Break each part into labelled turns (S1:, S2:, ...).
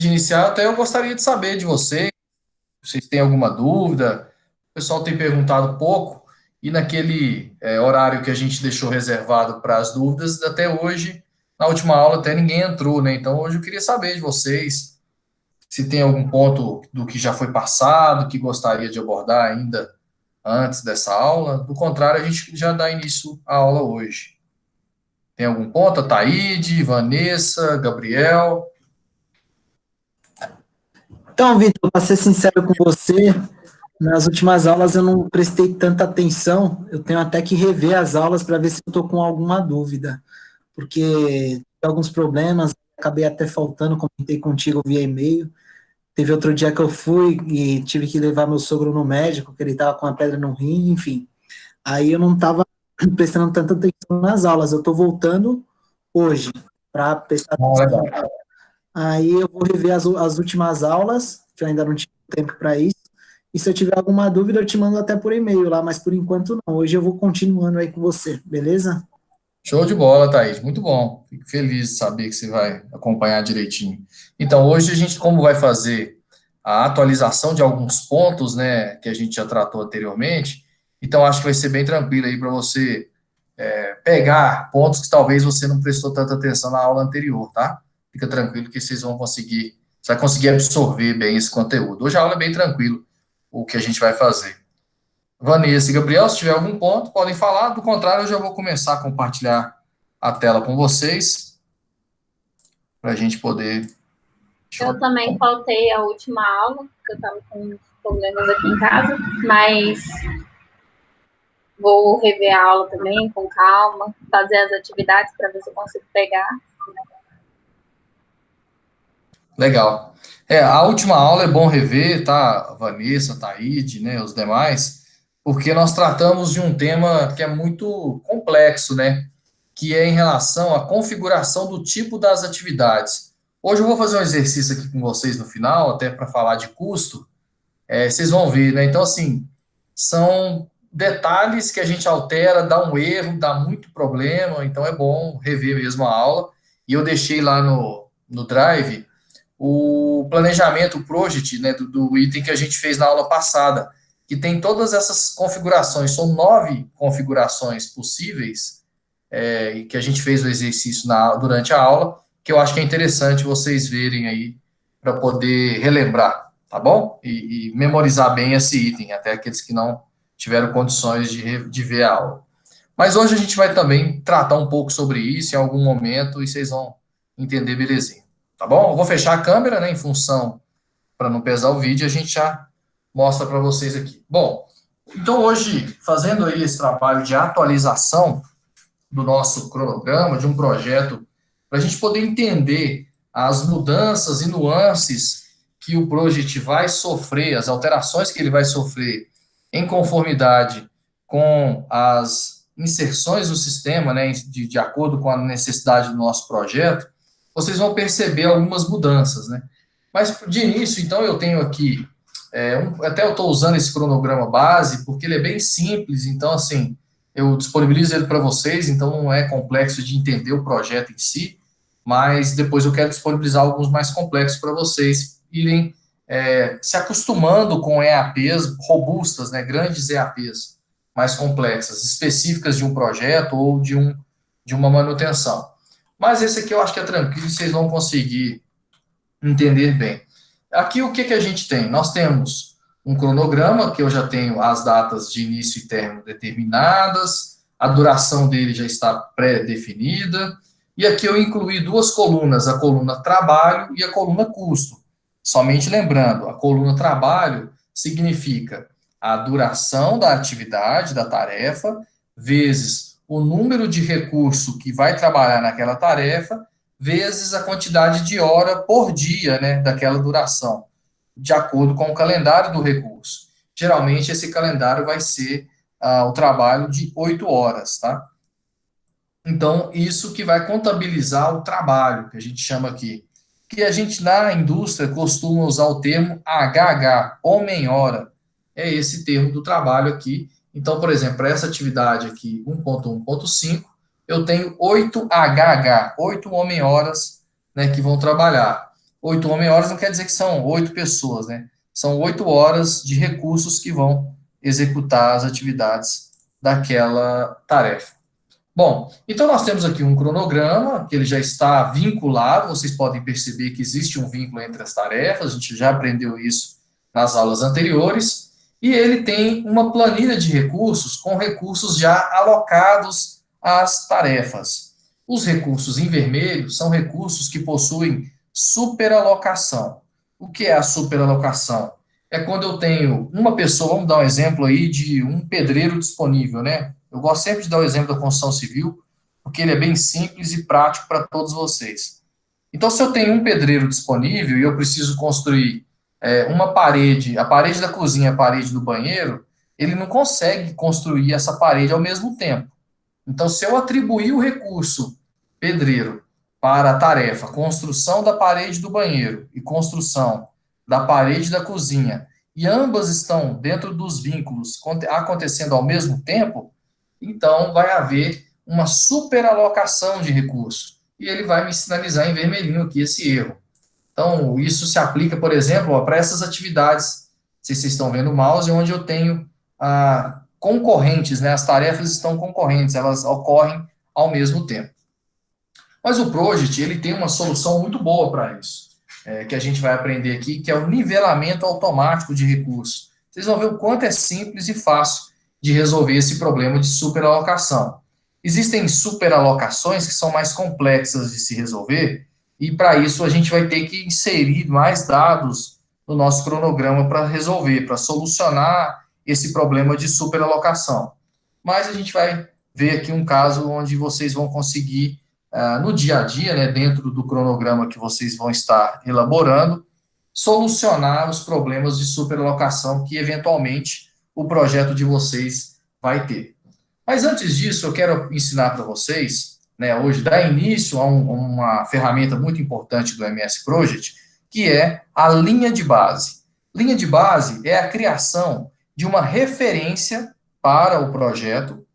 S1: De iniciar, até eu gostaria de saber de vocês, se vocês têm alguma dúvida. O pessoal tem perguntado pouco, e naquele horário que a gente deixou reservado para as dúvidas, até hoje, na última aula, até ninguém entrou, né? Então, hoje eu queria saber de vocês se tem algum ponto do que já foi passado, que gostaria de abordar ainda antes dessa aula. Do contrário, a gente já dá início à aula hoje. Tem algum ponto? Taíde, Vanessa, Gabriel?
S2: Então, Vitor, para ser sincero com você, nas últimas aulas eu não prestei tanta atenção. Eu tenho até que rever as aulas para ver se eu estou com alguma dúvida, porque tem alguns problemas, acabei até faltando, comentei contigo via e-mail. Teve outro dia que eu fui e tive que levar meu sogro no médico, que ele estava com uma pedra no rim, enfim. Aí eu não estava prestando tanta atenção nas aulas. Eu estou voltando hoje para prestar
S1: Bom,
S2: atenção.
S1: legal.
S2: Aí eu vou rever as últimas aulas, que eu ainda não tive tempo para isso. E se eu tiver alguma dúvida, eu te mando até por e-mail lá, mas por enquanto não. Hoje eu vou continuando aí com você, beleza?
S1: Show de bola, Thaís. Muito bom. Fico feliz de saber que você vai acompanhar direitinho. Então, hoje a gente, como vai fazer a atualização de alguns pontos, né, que a gente já tratou anteriormente, então acho que vai ser bem tranquilo aí para você pegar pontos que talvez você não prestou tanta atenção na aula anterior, tá? Fica tranquilo que vocês vão conseguir, você vai conseguir absorver bem esse conteúdo. Hoje a aula é bem tranquilo, o que a gente vai fazer. Vanessa e Gabriel, se tiver algum ponto, podem falar. Do contrário, eu já vou começar a compartilhar a tela com vocês, para a gente poder.
S3: Eu também faltei a última aula, porque eu estava com uns problemas aqui em casa, mas vou rever a aula também com calma, fazer as atividades para ver se eu consigo pegar.
S1: Legal. A última aula é bom rever, tá? Vanessa, Taíde, né, os demais, porque nós tratamos de um tema que é muito complexo, né? Que é em relação à configuração do tipo das atividades. Hoje eu vou fazer um exercício aqui com vocês no final, até para falar de custo, vocês vão ver, né? Então, assim, são detalhes que a gente altera, dá um erro, dá muito problema, então é bom rever mesmo a aula. E eu deixei lá no Drive o planejamento, o project, né, do item que a gente fez na aula passada, que tem todas essas configurações, são 9 configurações possíveis, e que a gente fez o exercício durante a aula, que eu acho que é interessante vocês verem aí para poder relembrar, tá bom? E memorizar bem esse item, até aqueles que não tiveram condições de ver a aula. Mas hoje a gente vai também tratar um pouco sobre isso em algum momento e vocês vão entender belezinha, tá bom? Eu vou fechar a câmera, né, em função para não pesar o vídeo, a gente já mostra para vocês aqui. Bom, então hoje, fazendo aí esse trabalho de atualização do nosso cronograma, de um projeto, para a gente poder entender as mudanças e nuances que o Project vai sofrer, as alterações que ele vai sofrer em conformidade com as inserções do sistema, né, de acordo com a necessidade do nosso projeto, vocês vão perceber algumas mudanças, né? Mas de início, então, eu tenho aqui, até eu estou usando esse cronograma base, porque ele é bem simples, então, assim, eu disponibilizo ele para vocês, então não é complexo de entender o projeto em si, mas depois eu quero disponibilizar alguns mais complexos para vocês irem se acostumando com EAPs robustas, né, grandes EAPs mais complexas, específicas de um projeto ou de uma manutenção. Mas esse aqui eu acho que é tranquilo, vocês vão conseguir entender bem. Aqui o que, que a gente tem? Nós temos um cronograma, que eu já tenho as datas de início e término determinadas, a duração dele já está pré-definida, e aqui eu incluí duas colunas, a coluna trabalho e a coluna custo. Somente lembrando, a coluna trabalho significa a duração da atividade, da tarefa, vezes o número de recurso que vai trabalhar naquela tarefa, vezes a quantidade de hora por dia, né, daquela duração, de acordo com o calendário do recurso. Geralmente, esse calendário vai ser o trabalho de 8 horas, tá? Então, isso que vai contabilizar o trabalho, que a gente chama aqui. Que a gente, na indústria, costuma usar o termo HH, homem-hora. É esse termo do trabalho aqui. Então, por exemplo, para essa atividade aqui, 1.1.5, eu tenho 8 HH, 8 homem-horas, né, que vão trabalhar. 8 homem-horas não quer dizer que são 8 pessoas, né? São 8 horas de recursos que vão executar as atividades daquela tarefa. Bom, então nós temos aqui um cronograma que ele já está vinculado, vocês podem perceber que existe um vínculo entre as tarefas, a gente já aprendeu isso nas aulas anteriores, e ele tem uma planilha de recursos com recursos já alocados às tarefas. Os recursos em vermelho são recursos que possuem superalocação. O que é a superalocação? É quando eu tenho uma pessoa, vamos dar um exemplo aí de um pedreiro disponível, né? Eu gosto sempre de dar o exemplo da construção civil, porque ele é bem simples e prático para todos vocês. Então, se eu tenho um pedreiro disponível e eu preciso construir uma parede, a parede da cozinha, a parede do banheiro, ele não consegue construir essa parede ao mesmo tempo. Então, se eu atribuir o recurso pedreiro para a tarefa construção da parede do banheiro e construção da parede da cozinha, e ambas estão dentro dos vínculos acontecendo ao mesmo tempo, então vai haver uma superalocação de recurso. E ele vai me sinalizar em vermelhinho aqui esse erro. Então, isso se aplica, por exemplo, para essas atividades, se vocês estão vendo o mouse, onde eu tenho concorrentes, né? As tarefas estão concorrentes, elas ocorrem ao mesmo tempo. Mas o Project, ele tem uma solução muito boa para isso, que a gente vai aprender aqui, que é o nivelamento automático de recursos. Vocês vão ver o quanto é simples e fácil de resolver esse problema de superalocação. Existem superalocações que são mais complexas de se resolver, e para isso a gente vai ter que inserir mais dados no nosso cronograma para resolver, para solucionar esse problema de superalocação. Mas a gente vai ver aqui um caso onde vocês vão conseguir, no dia a dia, né, dentro do cronograma que vocês vão estar elaborando, solucionar os problemas de superalocação que, eventualmente, o projeto de vocês vai ter. Mas antes disso, eu quero ensinar para vocês, né, hoje, dar início a uma ferramenta muito importante do MS Project, que é a linha de base. Linha de base é a criação de uma referência para o projeto,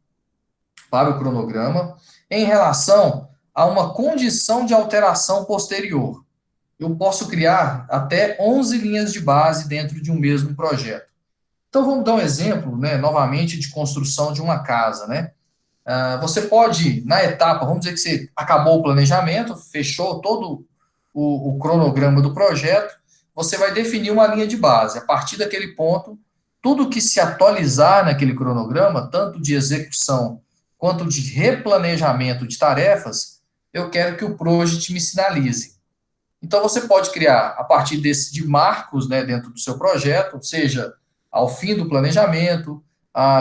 S1: para o cronograma, em relação a uma condição de alteração posterior. Eu posso criar até 11 linhas de base dentro de um mesmo projeto. Então, vamos dar um exemplo, né, novamente, de construção de uma casa, né? Você pode, na etapa, vamos dizer que você acabou o planejamento, fechou todo o cronograma do projeto, você vai definir uma linha de base. A partir daquele ponto, tudo que se atualizar naquele cronograma, tanto de execução quanto de replanejamento de tarefas, eu quero que o Project me sinalize. Então, você pode criar, a partir de marcos, né, dentro do seu projeto, seja ao fim do planejamento,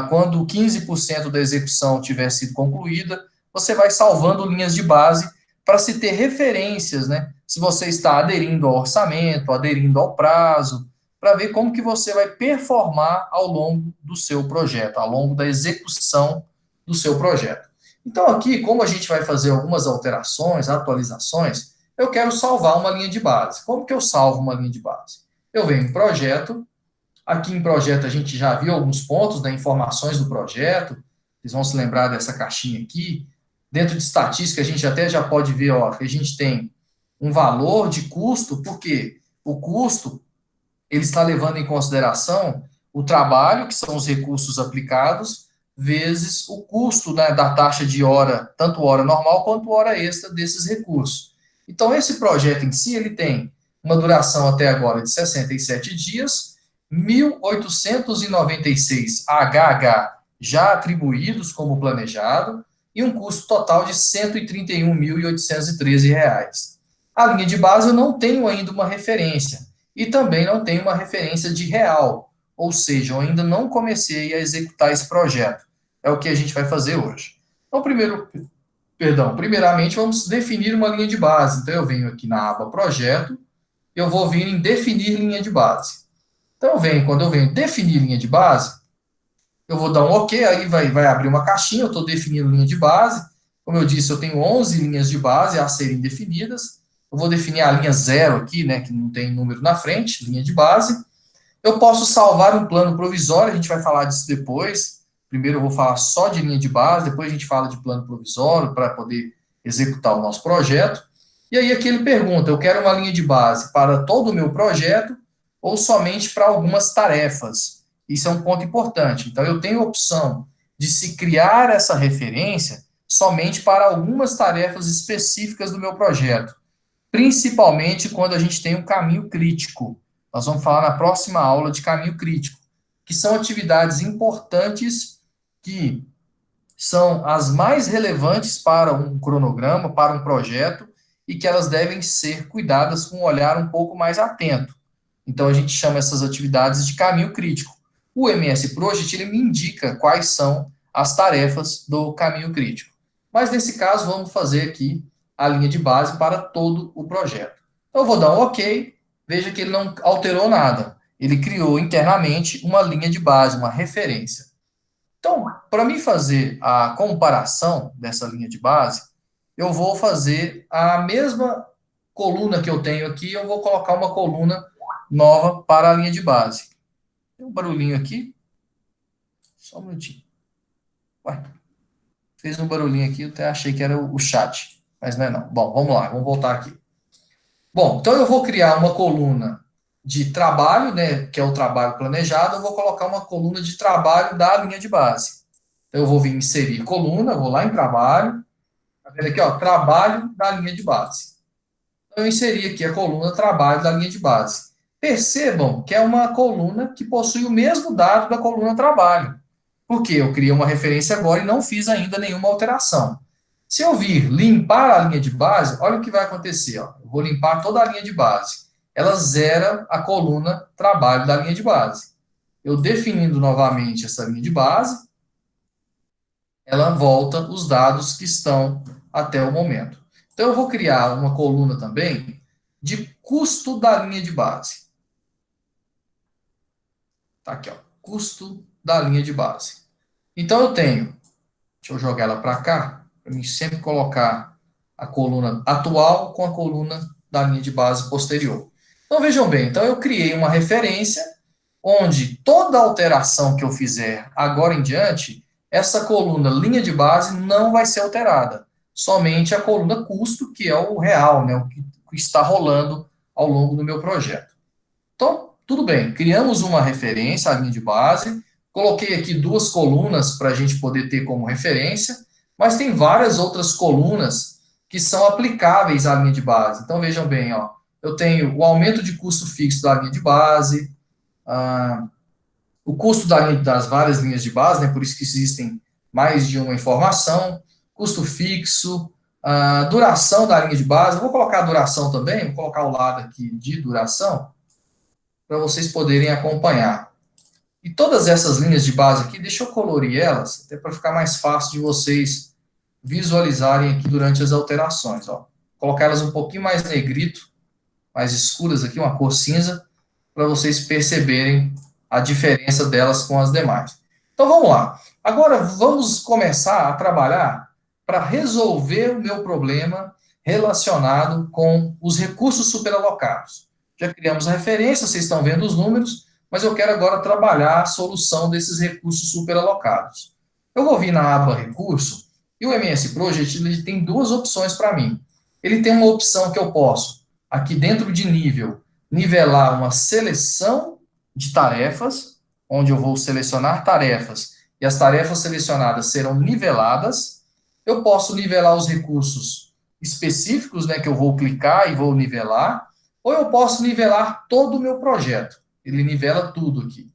S1: quando 15% da execução tiver sido concluída, você vai salvando linhas de base para se ter referências, né? Se você está aderindo ao orçamento, aderindo ao prazo, para ver como que você vai performar ao longo do seu projeto, ao longo da execução do seu projeto. Então, aqui, como a gente vai fazer algumas alterações, atualizações, eu quero salvar uma linha de base. Como que eu salvo uma linha de base? Eu venho em projeto. Aqui em projeto a gente já viu alguns pontos, né, informações do projeto, vocês vão se lembrar dessa caixinha aqui. Dentro de estatística a gente até já pode ver, ó, que a gente tem um valor de custo, porque o custo, ele está levando em consideração o trabalho, que são os recursos aplicados, vezes o custo, né, da taxa de hora, tanto hora normal quanto hora extra desses recursos. Então esse projeto em si, ele tem uma duração até agora de 67 dias, 1.896 HH já atribuídos como planejado e um custo total de R$ 131.813. A linha de base eu não tenho ainda uma referência e também não tenho uma referência de real, ou seja, eu ainda não comecei a executar esse projeto. É o que a gente vai fazer hoje. Então, primeiramente, vamos definir uma linha de base. Então, eu venho aqui na aba Projeto, eu vou vir em Definir linha de base. Então, quando eu venho definir linha de base, eu vou dar um OK, aí vai abrir uma caixinha, eu estou definindo linha de base. Como eu disse, eu tenho 11 linhas de base a serem definidas. Eu vou definir a linha 0 aqui, né, que não tem número na frente, linha de base. Eu posso salvar um plano provisório, a gente vai falar disso depois. Primeiro eu vou falar só de linha de base, depois a gente fala de plano provisório para poder executar o nosso projeto. E aí aqui ele pergunta, eu quero uma linha de base para todo o meu projeto ou somente para algumas tarefas? Isso é um ponto importante. Então, eu tenho a opção de se criar essa referência somente para algumas tarefas específicas do meu projeto, principalmente quando a gente tem um caminho crítico. Nós vamos falar na próxima aula de caminho crítico, que são atividades importantes que são as mais relevantes para um cronograma, para um projeto, e que elas devem ser cuidadas com um olhar um pouco mais atento. Então, a gente chama essas atividades de caminho crítico. O MS Project, ele me indica quais são as tarefas do caminho crítico. Mas, nesse caso, vamos fazer aqui a linha de base para todo o projeto. Então, eu vou dar um OK, veja que ele não alterou nada. Ele criou internamente uma linha de base, uma referência. Então, para mim fazer a comparação dessa linha de base, eu vou fazer a mesma coluna que eu tenho aqui, eu vou colocar uma coluna nova para a linha de base. Tem um barulhinho aqui. Só um minutinho. Ué, fez um barulhinho aqui, eu até achei que era o chat, mas não é não. Bom, vamos lá, vamos voltar aqui. Bom, então eu vou criar uma coluna de trabalho, né, que é o trabalho planejado, eu vou colocar uma coluna de trabalho da linha de base. Então, eu vou vir inserir coluna, vou lá em trabalho, tá vendo aqui, ó, trabalho da linha de base. Então, eu inseri aqui a coluna trabalho da linha de base. Percebam que é uma coluna que possui o mesmo dado da coluna trabalho. Porque eu criei uma referência agora e não fiz ainda nenhuma alteração. Se eu vir limpar a linha de base, olha o que vai acontecer. Ó. Eu vou limpar toda a linha de base. Ela zera a coluna trabalho da linha de base. Eu definindo novamente essa linha de base, ela volta os dados que estão até o momento. Então, eu vou criar uma coluna também de custo da linha de base. Tá aqui, ó, custo da linha de base. Então, eu tenho, deixa eu jogar ela para cá, para mim sempre colocar a coluna atual com a coluna da linha de base posterior. Então, vejam bem, então eu criei uma referência onde toda alteração que eu fizer agora em diante, essa coluna linha de base não vai ser alterada. Somente a coluna custo, que é o real, né, o que está rolando ao longo do meu projeto. Então, tudo bem, criamos uma referência, a linha de base, coloquei aqui duas colunas para a gente poder ter como referência, mas tem várias outras colunas que são aplicáveis à linha de base. Então, vejam bem, ó, eu tenho o aumento de custo fixo da linha de base, o custo das várias linhas de base, né, por isso que existem mais de uma informação, custo fixo, a duração da linha de base, eu vou colocar a duração também, vou colocar o lado aqui de duração, para vocês poderem acompanhar. E todas essas linhas de base aqui, deixa eu colorir elas, até para ficar mais fácil de vocês visualizarem aqui durante as alterações. Ó. Colocar elas um pouquinho mais negrito, mais escuras aqui, uma cor cinza, para vocês perceberem a diferença delas com as demais. Então vamos lá. Agora vamos começar a trabalhar para resolver o meu problema relacionado com os recursos superalocados. Já criamos a referência, vocês estão vendo os números, mas eu quero agora trabalhar a solução desses recursos superalocados. Eu vou vir na aba recurso, e o MS Project ele tem duas opções para mim. Ele tem uma opção que eu posso, aqui dentro de nível, nivelar uma seleção de tarefas, onde eu vou selecionar tarefas, e as tarefas selecionadas serão niveladas. Eu posso nivelar os recursos específicos, né, que eu vou clicar e vou nivelar, ou eu posso nivelar todo o meu projeto. Ele nivela tudo aqui.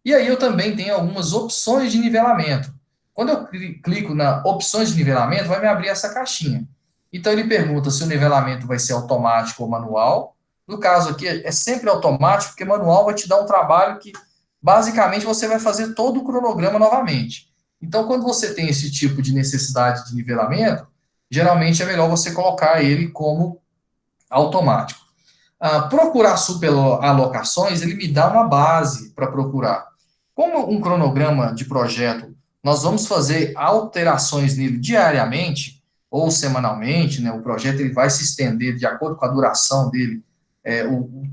S1: E aí eu também tenho algumas opções de nivelamento. Quando eu clico na opções de nivelamento, vai me abrir essa caixinha. Então ele pergunta se o nivelamento vai ser automático ou manual. No caso aqui é sempre automático, porque manual vai te dar um trabalho que basicamente você vai fazer todo o cronograma novamente. Então quando você tem esse tipo de necessidade de nivelamento, geralmente é melhor você colocar ele como automático. Procurar superalocações, ele me dá uma base para procurar. Como um cronograma de projeto, nós vamos fazer alterações nele diariamente ou semanalmente, né? O projeto ele vai se estender de acordo com a duração dele,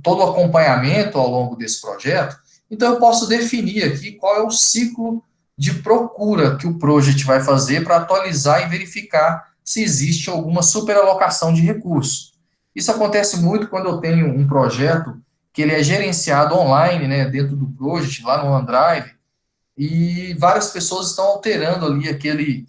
S1: todo o acompanhamento ao longo desse projeto. Então, eu posso definir aqui qual é o ciclo de procura que o project vai fazer para atualizar e verificar se existe alguma superalocação de recursos. Isso acontece muito quando eu tenho um projeto que ele é gerenciado online, né, dentro do Project, lá no OneDrive, e várias pessoas estão alterando ali aquele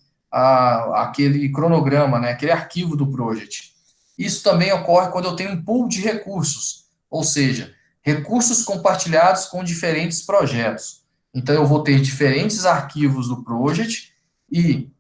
S1: cronograma, né, aquele arquivo do Project. Isso também ocorre quando eu tenho um pool de recursos, ou seja, recursos compartilhados com diferentes projetos. Então, eu vou ter diferentes arquivos do Project e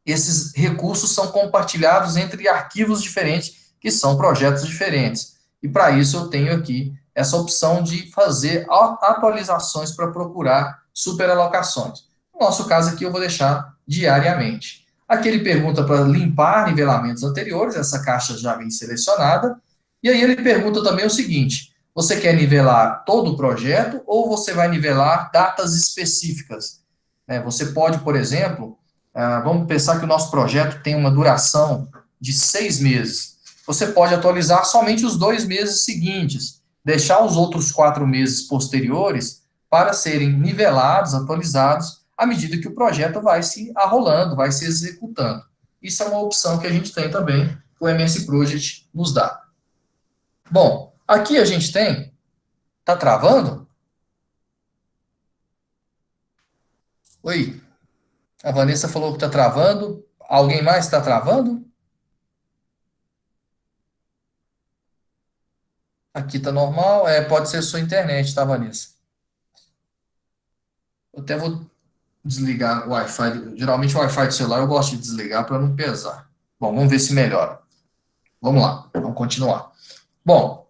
S1: esses recursos são compartilhados entre arquivos diferentes, que são projetos diferentes. E para isso eu tenho aqui essa opção de fazer atualizações para procurar superalocações. No nosso caso aqui eu vou deixar diariamente. Aqui ele pergunta para limpar nivelamentos anteriores, essa caixa já vem selecionada. E aí ele pergunta também o seguinte: você quer nivelar todo o projeto ou você vai nivelar datas específicas? Você pode, por exemplo, vamos pensar que o nosso projeto tem uma duração de 6 meses. Você pode atualizar somente os 2 meses seguintes, deixar os outros 4 meses posteriores para serem nivelados, atualizados, à medida que o projeto vai se arrolando, vai se executando. Isso é uma opção que a gente tem também, que o MS Project nos dá. Bom, aqui a gente tem... Tá travando? Oi? A Vanessa falou que está travando. Alguém mais está travando? Aqui está normal. Pode ser sua internet, tá, Vanessa? Eu até vou desligar o Wi-Fi. Geralmente o Wi-Fi do celular eu gosto de desligar para não pesar. Bom, vamos ver se melhora. Vamos lá, vamos continuar. Bom,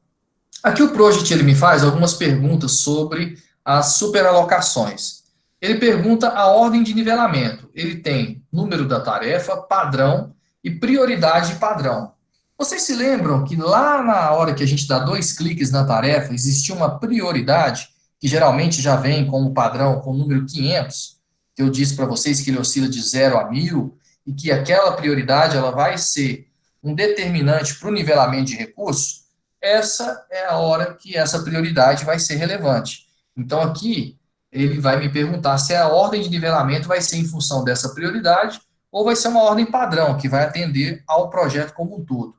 S1: aqui o Project ele me faz algumas perguntas sobre as superalocações. Ele pergunta a ordem de nivelamento. Ele tem número da tarefa, padrão e prioridade padrão. Vocês se lembram que lá na hora que a gente dá 2 cliques na tarefa, existia uma prioridade, que geralmente já vem como padrão com o número 500, que eu disse para vocês que ele oscila de 0 a 1000, e que aquela prioridade ela vai ser um determinante para o nivelamento de recursos? Essa é a hora que essa prioridade vai ser relevante. Então, aqui, ele vai me perguntar se a ordem de nivelamento vai ser em função dessa prioridade ou vai ser uma ordem padrão, que vai atender ao projeto como um todo.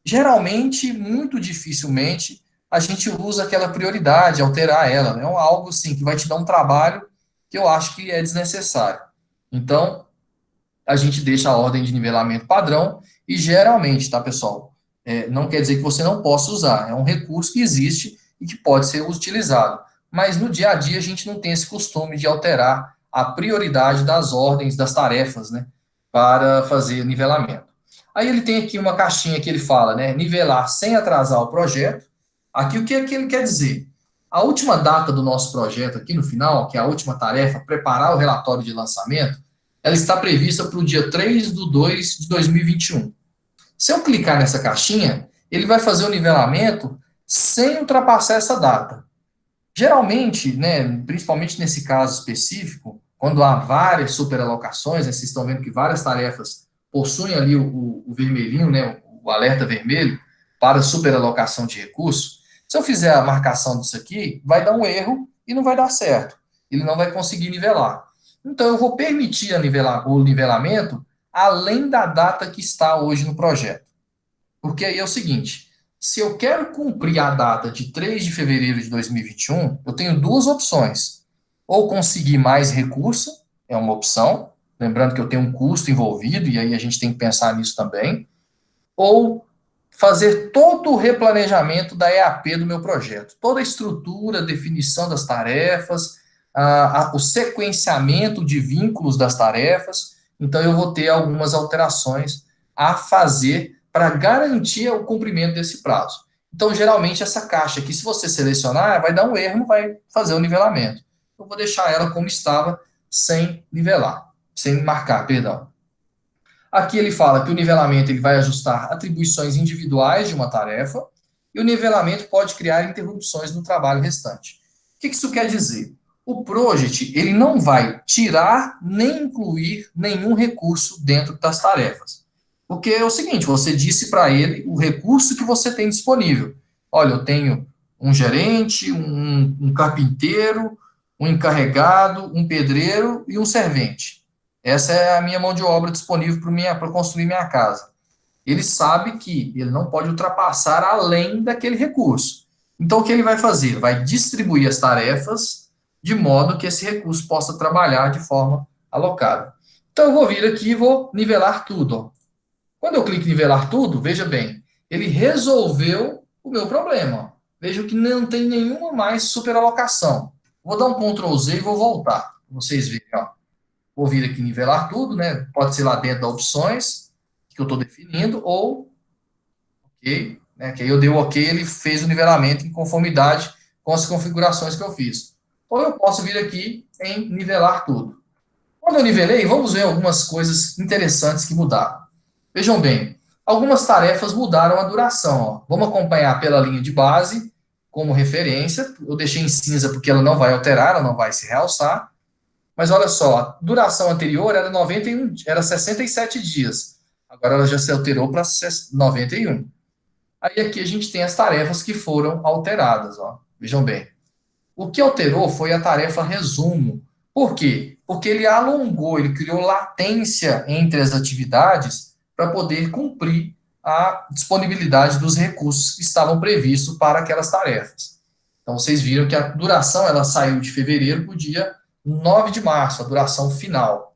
S1: Geralmente, muito dificilmente, a gente usa aquela prioridade, alterar ela. É algo, assim, que vai te dar um trabalho que eu acho que é desnecessário. Então, a gente deixa a ordem de nivelamento padrão e, geralmente, tá, pessoal? Não quer dizer que você não possa usar. É um recurso que existe e que pode ser utilizado. Mas, no dia a dia, a gente não tem esse costume de alterar a prioridade das ordens, das tarefas, né, para fazer nivelamento. Aí ele tem aqui uma caixinha que ele fala, né, nivelar sem atrasar o projeto. Aqui o que é que ele quer dizer? A última data do nosso projeto aqui no final, que é a última tarefa, preparar o relatório de lançamento, ela está prevista para o dia 3/2 de 2021. Se eu clicar nessa caixinha, ele vai fazer o nivelamento sem ultrapassar essa data. Geralmente, né, principalmente nesse caso específico, quando há várias superalocações, né, vocês estão vendo que várias tarefas possuem ali o vermelhinho, né, o alerta vermelho para superalocação de recursos. Se eu fizer a marcação disso aqui, vai dar um erro e não vai dar certo. Ele não vai conseguir nivelar. Então, eu vou permitir o nivelamento além da data que está hoje no projeto. Porque aí é o seguinte: se eu quero cumprir a data de 3 de fevereiro de 2021, eu tenho 2 opções. Ou conseguir mais recurso, é uma opção, lembrando que eu tenho um custo envolvido, e aí a gente tem que pensar nisso também, ou fazer todo o replanejamento da EAP do meu projeto. Toda a estrutura, definição das tarefas, o sequenciamento de vínculos das tarefas. Então, eu vou ter algumas alterações a fazer para garantir o cumprimento desse prazo. Então, geralmente, essa caixa aqui, se você selecionar, vai dar um erro, não vai fazer o nivelamento. Eu vou deixar ela como estava, sem nivelar, sem marcar, perdão. Aqui ele fala que o nivelamento ele vai ajustar atribuições individuais de uma tarefa e o nivelamento pode criar interrupções no trabalho restante. O que isso quer dizer? O Project ele não vai tirar nem incluir nenhum recurso dentro das tarefas. Porque é o seguinte, você disse para ele o recurso que você tem disponível. Olha, eu tenho um gerente, um carpinteiro, um encarregado, um pedreiro e um servente. Essa é a minha mão de obra disponível para construir minha casa. ele sabe que ele não pode ultrapassar além daquele recurso. Então, o que ele vai fazer? Ele vai distribuir as tarefas de modo que esse recurso possa trabalhar de forma alocada. Então, eu vou vir aqui e vou nivelar tudo. Ó. Quando eu clico em nivelar tudo, veja bem, ele resolveu o meu problema. Ó. Veja que não tem nenhuma mais superalocação. Vou dar um Ctrl Z e vou voltar. Pra vocês verem, ó. Vou vir aqui em nivelar tudo, né? Pode ser lá dentro das opções que eu estou definindo, ou ok, né? Que aí eu dei o ok, ele fez o nivelamento em conformidade com as configurações que eu fiz. Ou eu posso vir aqui em nivelar tudo. Quando eu nivelei, vamos ver algumas coisas interessantes que mudaram. Vejam bem, algumas tarefas mudaram a duração. Ó. Vamos acompanhar pela linha de base como referência. Eu deixei em cinza porque ela não vai alterar, ela não vai se realçar. Mas olha só, a duração anterior era 91, era 67 dias. Agora ela já se alterou para 91. Aí aqui a gente tem as tarefas que foram alteradas. Ó. Vejam bem. O que alterou foi a tarefa resumo. Por quê? Porque ele alongou, ele criou latência entre as atividades para poder cumprir a disponibilidade dos recursos que estavam previstos para aquelas tarefas. Então, vocês viram que a duração ela saiu de fevereiro para o dia 9 de março, a duração final.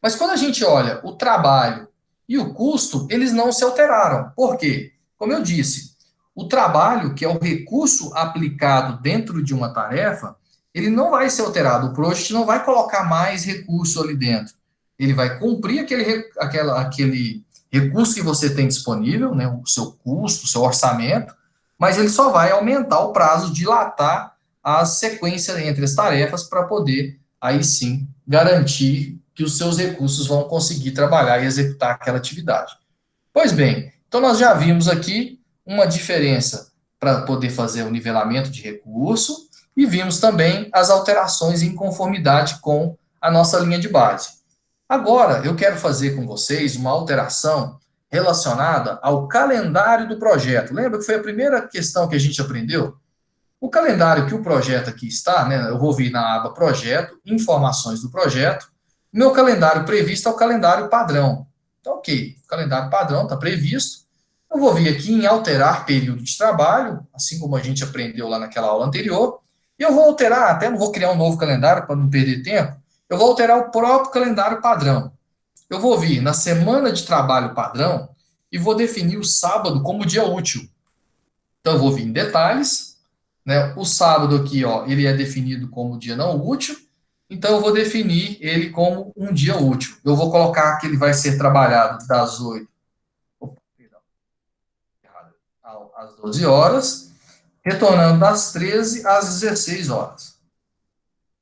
S1: Mas quando a gente olha o trabalho e o custo, eles não se alteraram. Por quê? Como eu disse, o trabalho, que é o recurso aplicado dentro de uma tarefa, ele não vai ser alterado. O project não vai colocar mais recurso ali dentro. Ele vai cumprir aquele recurso que você tem disponível, né, o seu custo, o seu orçamento, mas ele só vai aumentar o prazo, dilatar a sequência entre as tarefas para poder, aí sim, garantir que os seus recursos vão conseguir trabalhar e executar aquela atividade. Pois bem, então nós já vimos aqui uma diferença para poder fazer o nivelamento de recurso e vimos também as alterações em conformidade com a nossa linha de base. Agora, eu quero fazer com vocês uma alteração relacionada ao calendário do projeto. Lembra que foi a primeira questão que a gente aprendeu? O calendário que o projeto aqui está, né, eu vou vir na aba Projeto, Informações do Projeto. Meu calendário previsto é o calendário padrão. Então, ok, o calendário padrão está previsto. Eu vou vir aqui em Alterar Período de Trabalho, assim como a gente aprendeu lá naquela aula anterior. E eu vou alterar, até não vou criar um novo calendário para não perder tempo, eu vou alterar o próprio calendário padrão. Eu vou vir na semana de trabalho padrão e vou definir o sábado como dia útil. Então, eu vou vir em detalhes, né? O sábado aqui, ó, ele é definido como dia não útil, então eu vou definir ele como um dia útil. Eu vou colocar que ele vai ser trabalhado das 8 às 12 horas, retornando das 13 às 16 horas.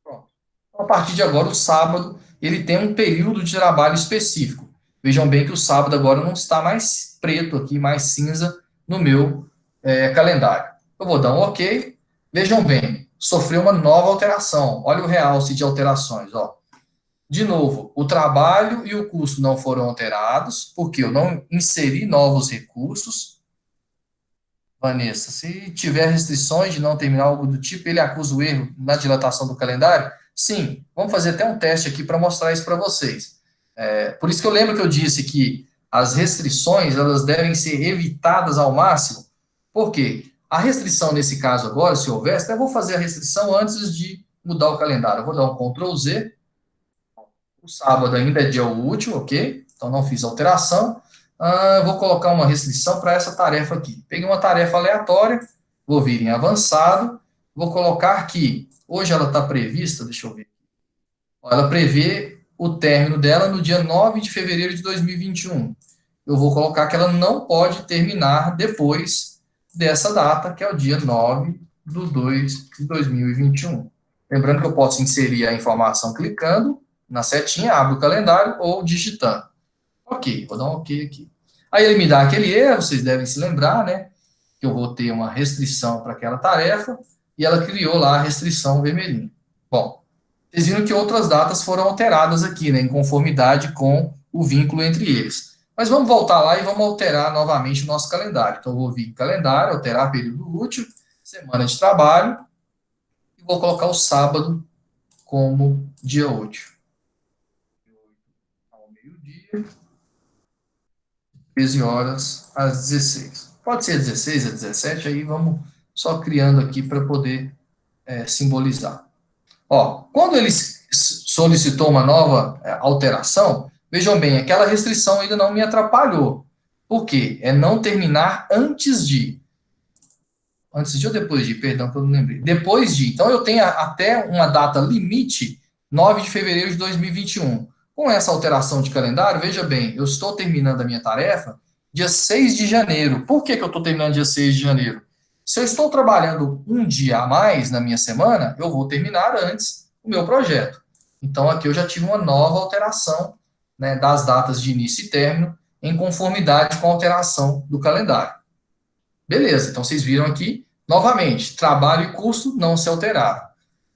S1: Pronto. Então, a partir de agora, o sábado, ele tem um período de trabalho específico. Vejam bem que o sábado agora não está mais preto aqui, mais cinza no meu calendário. Eu vou dar um OK. Vejam bem, sofreu uma nova alteração. Olha o realce de alterações. Ó. De novo, o trabalho e o custo não foram alterados, porque eu não inseri novos recursos. Vanessa, se tiver restrições de não terminar algo do tipo, ele acusa o erro na dilatação do calendário? Sim, vamos fazer até um teste aqui para mostrar isso para vocês. Por isso que eu lembro que eu disse que as restrições elas devem ser evitadas ao máximo. Por quê? A restrição nesse caso agora, se houvesse, até vou fazer a restrição antes de mudar o calendário. Eu vou dar um Ctrl Z. O sábado ainda é dia útil, ok? Então não fiz alteração. Vou colocar uma restrição para essa tarefa aqui. Peguei uma tarefa aleatória, vou vir em avançado, vou colocar que hoje ela está prevista, deixa eu ver. Ela prevê o término dela no dia 9 de fevereiro de 2021. Eu vou colocar que ela não pode terminar depois dessa data, que é o dia 9 de 2 de 2021. Lembrando que eu posso inserir a informação clicando na setinha, abro o calendário ou digitando. Ok, vou dar um ok aqui. Aí ele me dá aquele erro, vocês devem se lembrar, né? Que eu vou ter uma restrição para aquela tarefa, e ela criou lá a restrição vermelhinha. Bom, vocês viram que outras datas foram alteradas aqui, né? Em conformidade com o vínculo entre eles. Mas vamos voltar lá e vamos alterar novamente o nosso calendário. Então, eu vou vir em calendário, alterar período útil, semana de trabalho, e vou colocar o sábado como dia útil. Ao meio-dia. 13 horas às 16. Pode ser 16 às 17, aí vamos só criando aqui para poder simbolizar. Ó, quando ele solicitou uma nova alteração, vejam bem, aquela restrição ainda não me atrapalhou. Por quê? É não terminar antes de. Antes de ou depois de? Perdão, que eu não lembrei. Depois de. Então, eu tenho até uma data limite, 9 de fevereiro de 2021. Com essa alteração de calendário, veja bem, eu estou terminando a minha tarefa dia 6 de janeiro. Por que, que eu estou terminando dia 6 de janeiro? Se eu estou trabalhando um dia a mais na minha semana, eu vou terminar antes o meu projeto. Então, aqui eu já tive uma nova alteração, né, das datas de início e término, em conformidade com a alteração do calendário. Beleza, então vocês viram aqui, novamente, trabalho e custo não se alteraram.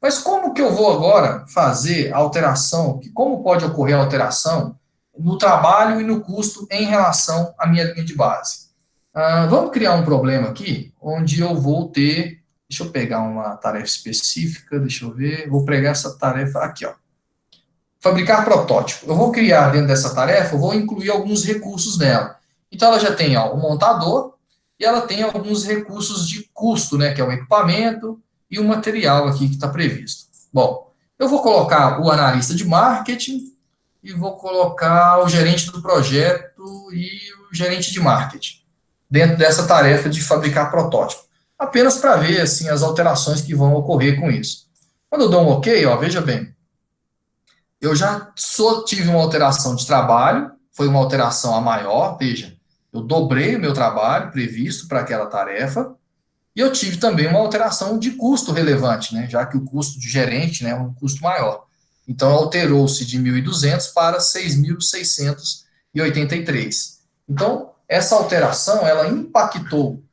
S1: Mas como que eu vou agora fazer a alteração, como pode ocorrer a alteração no trabalho e no custo em relação à minha linha de base? Vamos criar um problema aqui, onde eu vou ter, deixa eu pegar uma tarefa específica, deixa eu ver, vou pegar essa tarefa aqui, ó. Fabricar protótipo. Eu vou criar dentro dessa tarefa, eu vou incluir alguns recursos nela. Então, ela já tem ó, o montador, e ela tem alguns recursos de custo, né, que é o equipamento e o material aqui que está previsto. Bom, eu vou colocar o analista de marketing e vou colocar o gerente do projeto e o gerente de marketing dentro dessa tarefa de fabricar protótipo. Apenas para ver, assim, as alterações que vão ocorrer com isso. Quando eu dou um OK, ó, veja bem, eu já tive uma alteração de trabalho, foi uma alteração a maior, veja, eu dobrei o meu trabalho previsto para aquela tarefa, e eu tive também uma alteração de custo relevante, né, já que o custo de gerente, né, é um custo maior. Então, alterou-se de 1.200 para 6.683. Então, essa alteração, ela impactou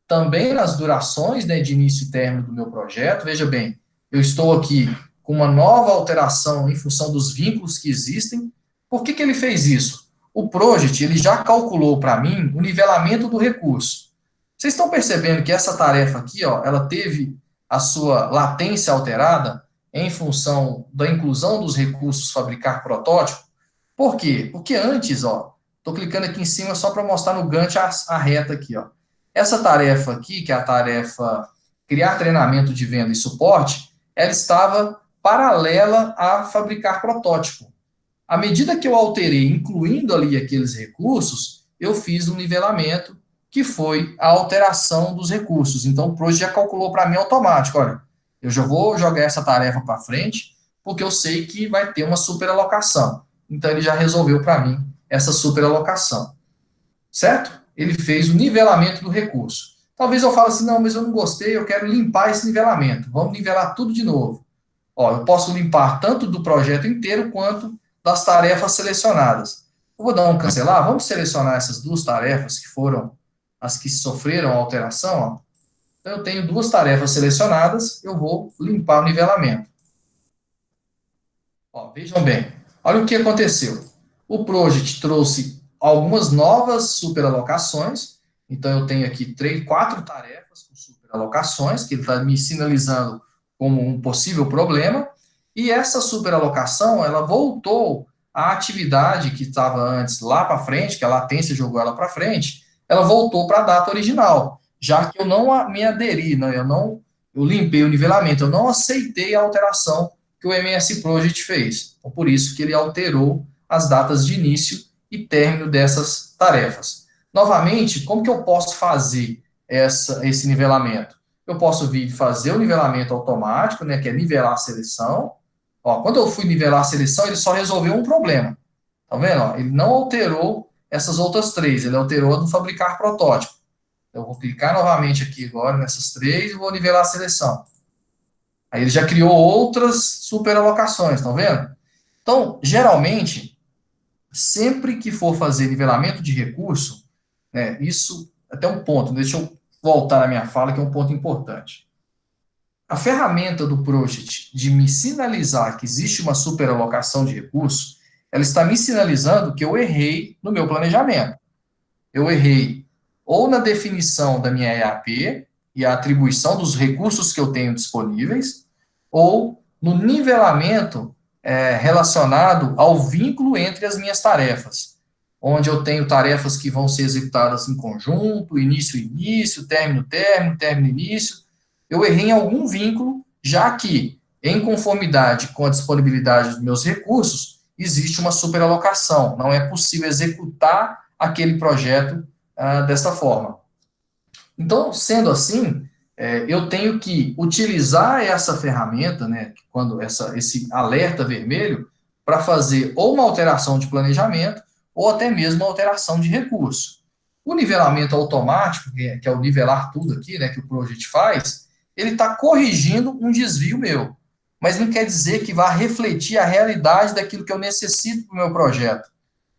S1: também nas durações, né, de início e término do meu projeto. Veja bem, eu estou aqui com uma nova alteração em função dos vínculos que existem. Por que que ele fez isso? O Project, ele já calculou para mim o nivelamento do recurso. Vocês estão percebendo que essa tarefa aqui, ó, ela teve a sua latência alterada em função da inclusão dos recursos fabricar protótipo? Por quê? Porque antes, ó, estou clicando aqui em cima só para mostrar no Gantt a reta aqui, ó. Essa tarefa aqui, que é a tarefa criar treinamento de venda e suporte, ela estava paralela a fabricar protótipo. À medida que eu alterei, incluindo ali aqueles recursos, eu fiz um nivelamento, que foi a alteração dos recursos. Então, o Project já calculou para mim automático, olha, eu já vou jogar essa tarefa para frente, porque eu sei que vai ter uma superalocação. Então, ele já resolveu para mim essa superalocação. Certo? Ele fez o nivelamento do recurso. Talvez eu fale assim, não, mas eu não gostei, eu quero limpar esse nivelamento. Vamos nivelar tudo de novo. Ó, eu posso limpar tanto do projeto inteiro quanto das tarefas selecionadas. Eu vou dar um cancelar, vamos selecionar essas duas tarefas que foram as que sofreram a alteração. Ó. Então, eu tenho duas tarefas selecionadas, eu vou limpar o nivelamento. Ó, vejam bem, olha o que aconteceu. O Project trouxe algumas novas superalocações, então eu tenho aqui 4 tarefas com superalocações, que ele está me sinalizando como um possível problema, e essa superalocação, ela voltou à atividade que estava antes lá para frente, que a latência jogou ela para frente, ela voltou para a data original, já que eu não me aderi, né, eu limpei o nivelamento, eu não aceitei a alteração que o MS Project fez. Então, por isso que ele alterou as datas de início e término dessas tarefas. Novamente, como que eu posso fazer esse nivelamento? Eu posso vir fazer o nivelamento automático, né, que é nivelar a seleção. Ó, quando eu fui nivelar a seleção, ele só resolveu um problema. Tá vendo? Ó, ele não alterou essas outras 3, ele alterou a do fabricar protótipo. Eu vou clicar novamente aqui agora nessas 3 e vou nivelar a seleção. Aí ele já criou outras superalocações, estão vendo? Então, geralmente, sempre que for fazer nivelamento de recurso, né, isso até um ponto, deixa eu voltar na minha fala, que é um ponto importante. A ferramenta do Project de me sinalizar que existe uma superalocação de recurso, ela está me sinalizando que eu errei no meu planejamento. Eu errei ou na definição da minha EAP e a atribuição dos recursos que eu tenho disponíveis, ou no nivelamento relacionado ao vínculo entre as minhas tarefas. onde eu tenho tarefas que vão ser executadas em conjunto, início, término, início. Eu errei em algum vínculo, já que, em conformidade com a disponibilidade dos meus recursos, existe uma superalocação. Não é possível executar aquele projeto dessa forma. Então, sendo assim, eu tenho que utilizar essa ferramenta, né, quando esse alerta vermelho, para fazer ou uma alteração de planejamento, ou até mesmo uma alteração de recurso. O nivelamento automático, que é o nivelar tudo aqui, né, que o Project faz, ele está corrigindo um desvio meu, mas não quer dizer que vá refletir a realidade daquilo que eu necessito para o meu projeto.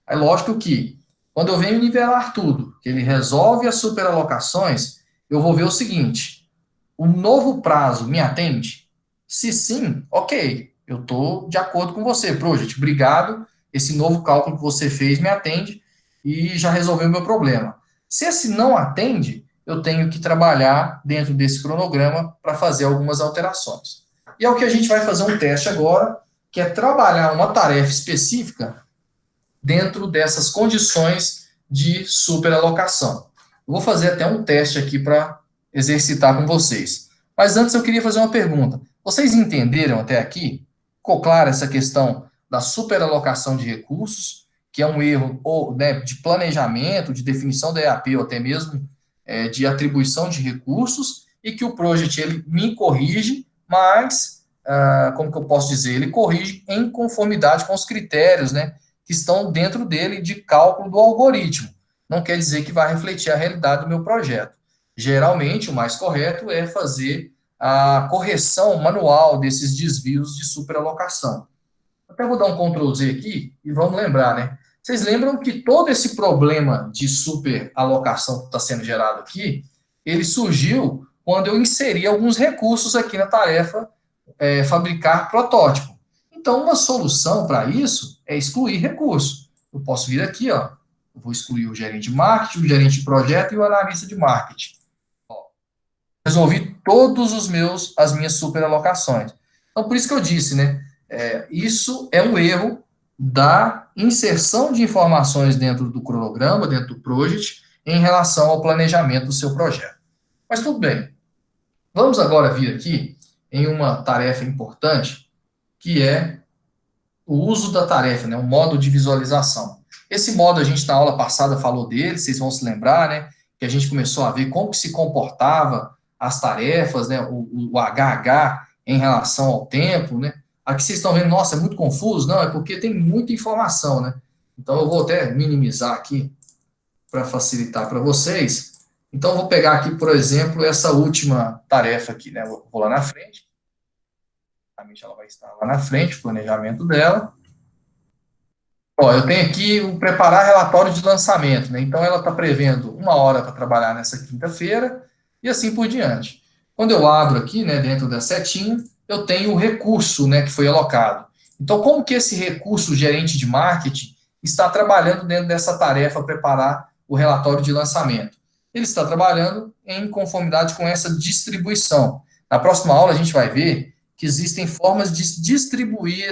S1: É lógico que, quando eu venho nivelar tudo, que ele resolve as superalocações, eu vou ver o seguinte: o novo prazo me atende? Se sim, ok, eu estou de acordo com você, Project, obrigado, esse novo cálculo que você fez me atende e já resolveu o meu problema. Se esse não atende, eu tenho que trabalhar dentro desse cronograma para fazer algumas alterações. E é o que a gente vai fazer um teste agora, que é trabalhar uma tarefa específica dentro dessas condições de superalocação. Eu vou fazer até um teste aqui para exercitar com vocês. Mas antes eu queria fazer uma pergunta. Vocês entenderam até aqui? Ficou clara essa questão da superalocação de recursos, que é um erro né, de planejamento, de definição da EAP, ou até mesmo de atribuição de recursos, e que o Project ele me corrige, mas, como que eu posso dizer, ele corrige em conformidade com os critérios, né, que estão dentro dele de cálculo do algoritmo. Não quer dizer que vai refletir a realidade do meu projeto. Geralmente, o mais correto é fazer a correção manual desses desvios de superalocação. Até vou dar um Ctrl Z aqui e vamos lembrar, né? Vocês lembram que todo esse problema de superalocação que está sendo gerado aqui, ele surgiu quando eu inseri alguns recursos aqui na tarefa fabricar protótipo. Então, uma solução para isso é excluir recurso. Eu posso vir aqui, ó, eu vou excluir o gerente de marketing, o gerente de projeto e o analista de marketing. Ó, resolvi todos as minhas superalocações. Então, por isso que eu disse, né? Isso é um erro da inserção de informações dentro do cronograma, dentro do project, em relação ao planejamento do seu projeto. Mas tudo bem. Vamos agora vir aqui em uma tarefa importante, que é o uso da tarefa, né, um modo de visualização. Esse modo, a gente na aula passada falou dele, vocês vão se lembrar, né, que a gente começou a ver como que se comportava as tarefas, né, o HH em relação ao tempo, né. Aqui vocês estão vendo, nossa, é muito confuso. Não, é porque tem muita informação, né. Então, eu vou até minimizar aqui para facilitar para vocês. Então, eu vou pegar aqui, por exemplo, essa última tarefa aqui, né, eu vou lá na frente. Ela vai estar lá na frente, o planejamento dela. Ó, eu tenho aqui o preparar relatório de lançamento, né? Então, ela está prevendo 1 hora para trabalhar nessa quinta-feira e assim por diante. Quando eu abro aqui, né, dentro da setinha, eu tenho o recurso, né, que foi alocado. Então, como que esse recurso gerente de marketing está trabalhando dentro dessa tarefa preparar o relatório de lançamento? Ele está trabalhando em conformidade com essa distribuição. Na próxima aula, a gente vai ver que existem formas de distribuir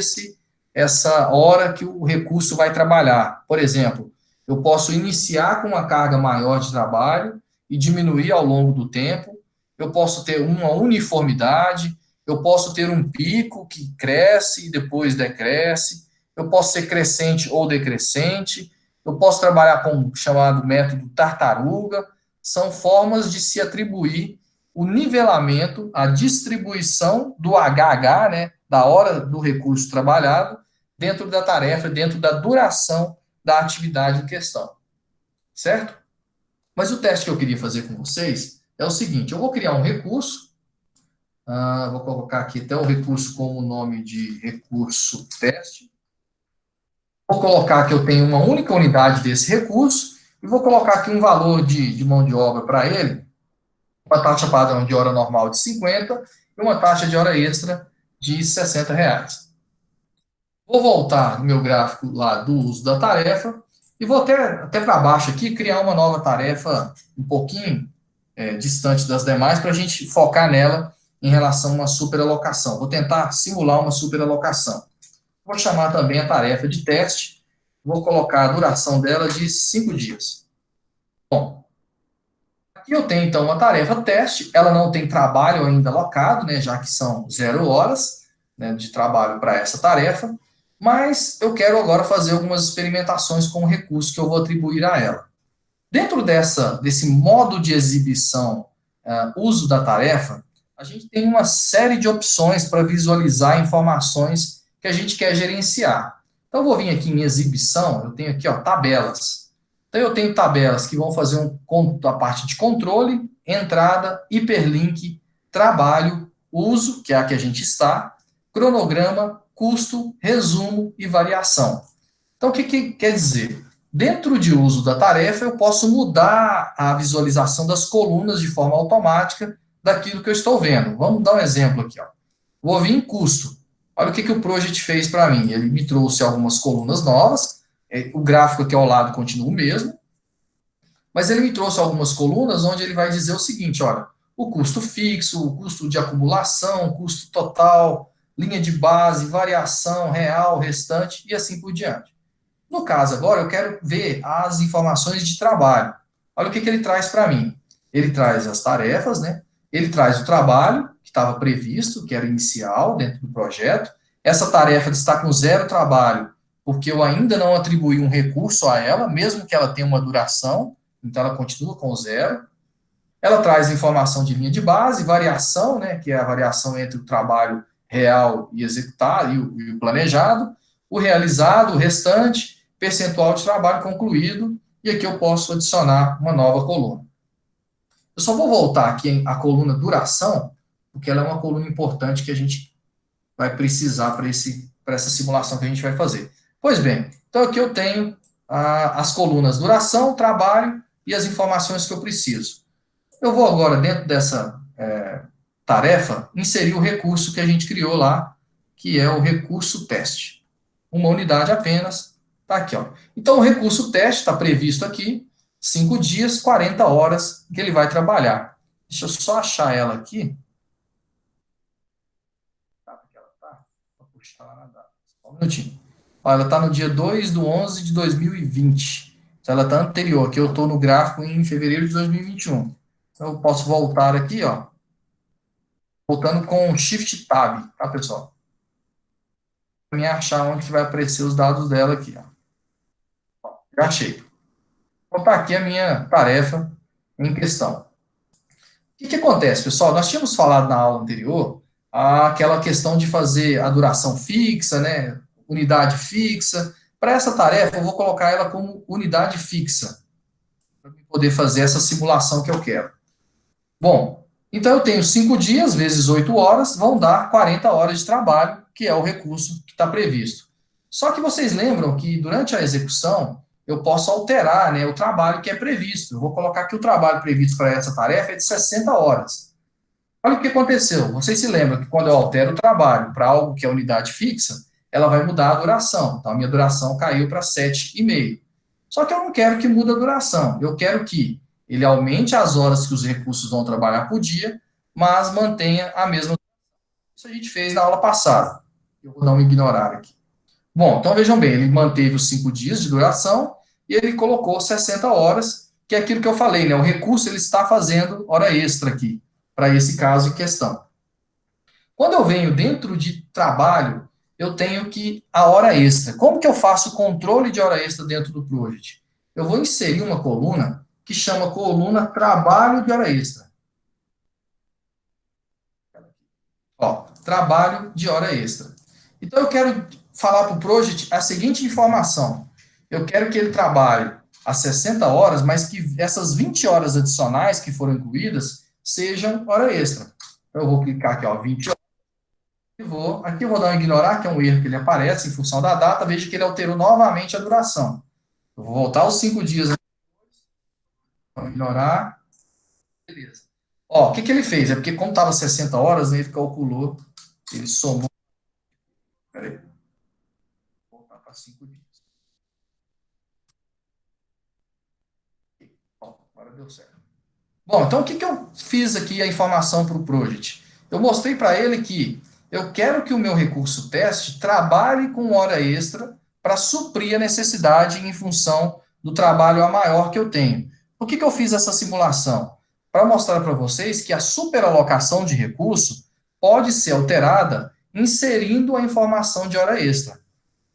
S1: essa hora que o recurso vai trabalhar. Por exemplo, eu posso iniciar com uma carga maior de trabalho e diminuir ao longo do tempo. Eu posso ter uma uniformidade, eu posso ter um pico que cresce e depois decresce, eu posso ser crescente ou decrescente, eu posso trabalhar com o chamado método tartaruga. São formas de se atribuir o nivelamento, a distribuição do HH, né, da hora do recurso trabalhado, dentro da tarefa, dentro da duração da atividade em questão. Certo? Mas o teste que eu queria fazer com vocês é o seguinte: eu vou criar um recurso, vou colocar aqui até o recurso como nome de recurso teste. Vou colocar que eu tenho uma única unidade desse recurso e vou colocar aqui um valor de mão de obra para ele, uma taxa padrão de hora normal de 50 e uma taxa de hora extra de R$60. Vou voltar no meu gráfico lá do uso da tarefa e vou até para baixo aqui criar uma nova tarefa um pouquinho distante das demais para a gente focar nela em relação a uma superalocação. Vou tentar simular uma superalocação. Vou chamar também a tarefa de teste vou colocar a duração dela de 5 dias. Bom, aqui eu tenho, então, uma tarefa teste, ela não tem trabalho ainda alocado, né, já que são 0 horas, né, de trabalho para essa tarefa, mas eu quero agora fazer algumas experimentações com o recurso que eu vou atribuir a ela. Dentro desse modo de exibição, uso da tarefa, a gente tem uma série de opções para visualizar informações que a gente quer gerenciar. Então, eu vou vir aqui em exibição, eu tenho aqui, ó, tabelas. Então, eu tenho tabelas que vão fazer a parte de controle, entrada, hiperlink, trabalho, uso, que é a que a gente está, cronograma, custo, resumo e variação. Então, o que quer dizer? Dentro de uso da tarefa, eu posso mudar a visualização das colunas de forma automática daquilo que eu estou vendo. Vamos dar um exemplo aqui, ó. Vou vir em custo. Olha o que o Project fez para mim. Ele me trouxe algumas colunas novas, o gráfico aqui ao lado continua o mesmo, mas ele me trouxe algumas colunas onde ele vai dizer o seguinte, olha, o custo fixo, o custo de acumulação, o custo total, linha de base, variação, real, restante e assim por diante. No caso agora, eu quero ver as informações de trabalho. Olha o que ele traz para mim. Ele traz as tarefas, né? Ele traz o trabalho, que estava previsto, que era inicial dentro do projeto. Essa tarefa está com 0 trabalho, porque eu ainda não atribuí um recurso a ela, mesmo que ela tenha uma duração, então ela continua com 0. Ela traz informação de linha de base, variação, né, que é a variação entre o trabalho real e executado e o planejado, o realizado, o restante, percentual de trabalho concluído, e aqui eu posso adicionar uma nova coluna. Eu só vou voltar aqui à coluna duração, porque ela é uma coluna importante que a gente vai precisar para essa simulação que a gente vai fazer. Pois bem, então aqui eu tenho as colunas duração, trabalho e as informações que eu preciso. Eu vou agora, dentro dessa tarefa, inserir o recurso que a gente criou lá, que é o recurso teste. Uma unidade apenas, tá aqui, ó. Então, o recurso teste está previsto aqui, 5 dias, 40 horas que ele vai trabalhar. Deixa eu só achar ela aqui. Vou puxar lá na data. Só um minutinho. Ó, ela está no dia 2/11/2020. Então, ela está anterior, aqui eu estou no gráfico em fevereiro de 2021. Então, eu posso voltar aqui, ó, voltando com Shift Tab, tá, pessoal? Para mim achar onde que vai aparecer os dados dela aqui, ó. Já achei. Vou botar aqui a minha tarefa em questão. O que acontece, pessoal? Nós tínhamos falado na aula anterior aquela questão de fazer a duração fixa, né? Unidade fixa. Para essa tarefa, eu vou colocar ela como unidade fixa, para poder fazer essa simulação que eu quero. Bom, então eu tenho 5 dias vezes 8 horas, vão dar 40 horas de trabalho, que é o recurso que está previsto. Só que vocês lembram que durante a execução, eu posso alterar, né, o trabalho que é previsto. Eu vou colocar que o trabalho previsto para essa tarefa é de 60 horas. Olha o que aconteceu. Vocês se lembram que quando eu altero o trabalho para algo que é unidade fixa, ela vai mudar a duração. Então, a minha duração caiu para 7,5. Só que eu não quero que mude a duração. Eu quero que ele aumente as horas que os recursos vão trabalhar por dia, mas mantenha a mesma. Isso a gente fez na aula passada. Eu vou dar um ignorar aqui. Bom, então vejam bem, ele manteve os 5 dias de duração e ele colocou 60 horas, que é aquilo que eu falei, né? O recurso ele está fazendo hora extra aqui, para esse caso em questão. Quando eu venho dentro de trabalho, eu tenho que a hora extra. Como que eu faço o controle de hora extra dentro do Project? Eu vou inserir uma coluna que chama coluna trabalho de hora extra. Ó, trabalho de hora extra. Então eu quero falar para o Project a seguinte informação. Eu quero que ele trabalhe às 60 horas, mas que essas 20 horas adicionais que foram incluídas sejam hora extra. Então, eu vou clicar aqui, ó, 20 horas. Aqui eu vou dar um ignorar, que é um erro que ele aparece em função da data. Veja que ele alterou novamente a duração. Eu vou voltar aos 5 dias. Vou ignorar. Beleza. Ó, o que ele fez? É porque como estava 60 horas, né, ele calculou, ele somou. Peraí. Vou voltar para 5 dias. Ó, agora deu certo. Bom, então o que eu fiz aqui a informação para o Project? Eu mostrei para ele que eu quero que o meu recurso teste trabalhe com hora extra para suprir a necessidade em função do trabalho a maior que eu tenho. Por que eu fiz essa simulação? Para mostrar para vocês que a superalocação de recurso pode ser alterada inserindo a informação de hora extra.